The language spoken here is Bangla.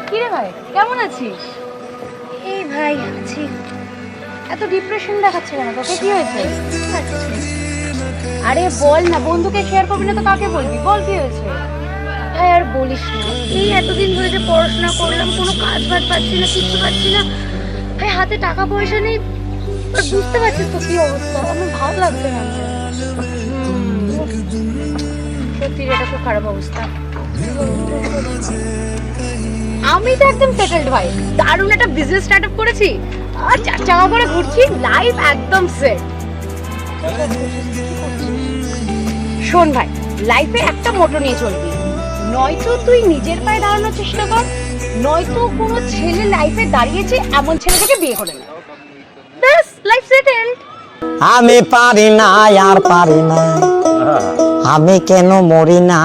কিরে ভাই, কেমন আছিস? এই ভাই আছি। এত ডিপ্রেশন দেখাচ্ছে কেন? তোকে কি হয়েছে? আরে বল না, বন্ধুকে শেয়ার করবি না তো কাকে বলবি? বল কি হয়েছে? ভাই আর বলিস না, এই এতদিন ধরে যে পড়াশোনা করলাম, কোনো কাজ বাজ পাচ্ছি না, কিচ্ছু পাচ্ছি না ভাই, হাতে টাকা পয়সা নেই। আর বুঝতে পারছিস তো কি অবস্থা, আমার ভালো লাগছে না। সত্যি এটা খুব খারাপ অবস্থা। আমি তো একদম সেটেলড ভাই, দারুণ একটা বিজনেস স্টার্ট আপ করেছি আর 4 চাকা করে ঘুরছি, লাইফ একদম সেট। শোন ভাই, লাইফে একটা মোটো নিয়ে চলবি, নয়তো তুই নিজের পায়ে দাঁড়ানোর চেষ্টা কর, নয়তো কোনো ছেলে লাইফে দাঁড়িয়েছে এমন ছেলেটাকে বিয়ে করে নে, ব্যাস লাইফ সেটেলড। আমি পারি না আর পারি না, আমি কেন মরি না।